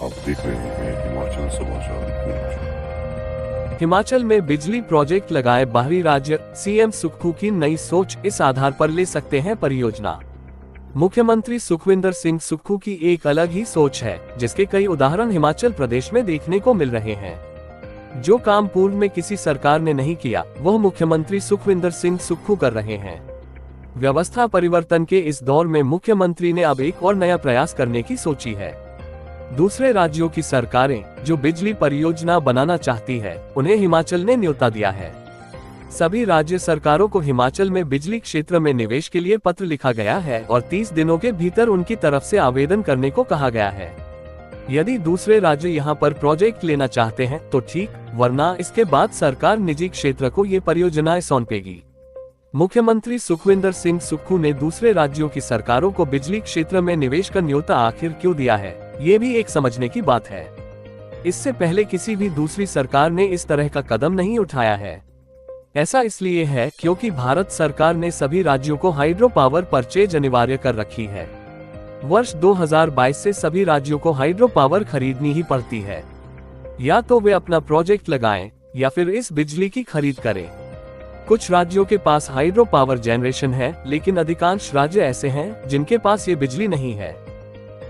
आप देख रहे हैं हिमाचल समाचार। हिमाचल में बिजली प्रोजेक्ट लगाए बाहरी राज्य, सीएम सुक्खू की नई सोच, इस आधार पर ले सकते हैं परियोजना। मुख्यमंत्री सुखविंदर सिंह सुक्खू की एक अलग ही सोच है, जिसके कई उदाहरण हिमाचल प्रदेश में देखने को मिल रहे हैं। जो काम पूर्व में किसी सरकार ने नहीं किया, वह मुख्यमंत्री सुखविंदर सिंह सुक्खू कर रहे हैं। व्यवस्था परिवर्तन के इस दौर में मुख्यमंत्री ने अब एक और नया प्रयास करने की सोची है। दूसरे राज्यों की सरकारें जो बिजली परियोजना बनाना चाहती है, उन्हें हिमाचल ने न्योता दिया है। सभी राज्य सरकारों को हिमाचल में बिजली क्षेत्र में निवेश के लिए पत्र लिखा गया है और 30 दिनों के भीतर उनकी तरफ से आवेदन करने को कहा गया है। यदि दूसरे राज्य यहां पर प्रोजेक्ट लेना चाहते हैं तो ठीक, वरना इसके बाद सरकार निजी क्षेत्र को ये परियोजनाएं सौंपेगी। मुख्यमंत्री सुखविंदर सिंह सुक्खू ने दूसरे राज्यों की सरकारों को बिजली क्षेत्र में निवेश का न्योता आखिर क्यों दिया है, ये भी एक समझने की बात है। इससे पहले किसी भी दूसरी सरकार ने इस तरह का कदम नहीं उठाया है। ऐसा इसलिए है क्योंकि भारत सरकार ने सभी राज्यों को हाइड्रो पावर परचेज अनिवार्य कर रखी है। वर्ष 2022 से सभी राज्यों को हाइड्रो पावर खरीदनी ही पड़ती है। या तो वे अपना प्रोजेक्ट लगाएं या फिर इस बिजली की खरीद करें। कुछ राज्यों के पास हाइड्रो पावर जनरेशन है, लेकिन अधिकांश राज्य ऐसे हैं जिनके पास ये बिजली नहीं है।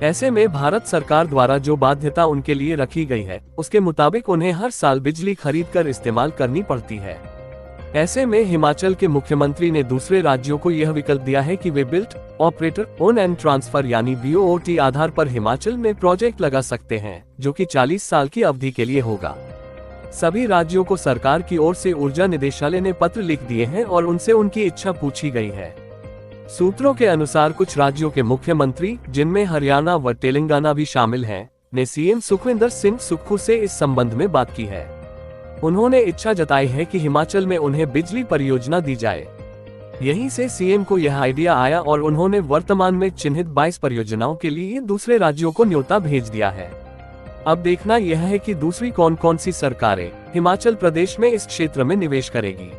ऐसे में भारत सरकार द्वारा जो बाध्यता उनके लिए रखी गई है, उसके मुताबिक उन्हें हर साल बिजली खरीदकर इस्तेमाल करनी पड़ती है। ऐसे में हिमाचल के मुख्यमंत्री ने दूसरे राज्यों को यह विकल्प दिया है कि वे built, operator, own and transfer यानी BOT आधार पर हिमाचल में प्रोजेक्ट लगा सकते हैं, जो कि 40 साल की अवधि के लिए होगा। सभी राज्यों को सरकार की ओर से ऊर्जा निदेशालय ने पत्र लिख दिए हैं और उनसे उनकी इच्छा पूछी गई है। सूत्रों के अनुसार कुछ राज्यों के मुख्यमंत्री, जिनमें हरियाणा व तेलंगाना भी शामिल हैं, ने सीएम सुखविंदर सिंह सुक्खू से इस संबंध में बात की है। उन्होंने इच्छा जताई है कि हिमाचल में उन्हें बिजली परियोजना दी जाए। यहीं से सीएम को यह आइडिया आया और उन्होंने वर्तमान में चिन्हित 22 परियोजनाओं के लिए दूसरे राज्यों को न्योता भेज दिया है। अब देखना यह है कि दूसरी कौन कौन सी सरकारें हिमाचल प्रदेश में इस क्षेत्र में निवेश करेगी।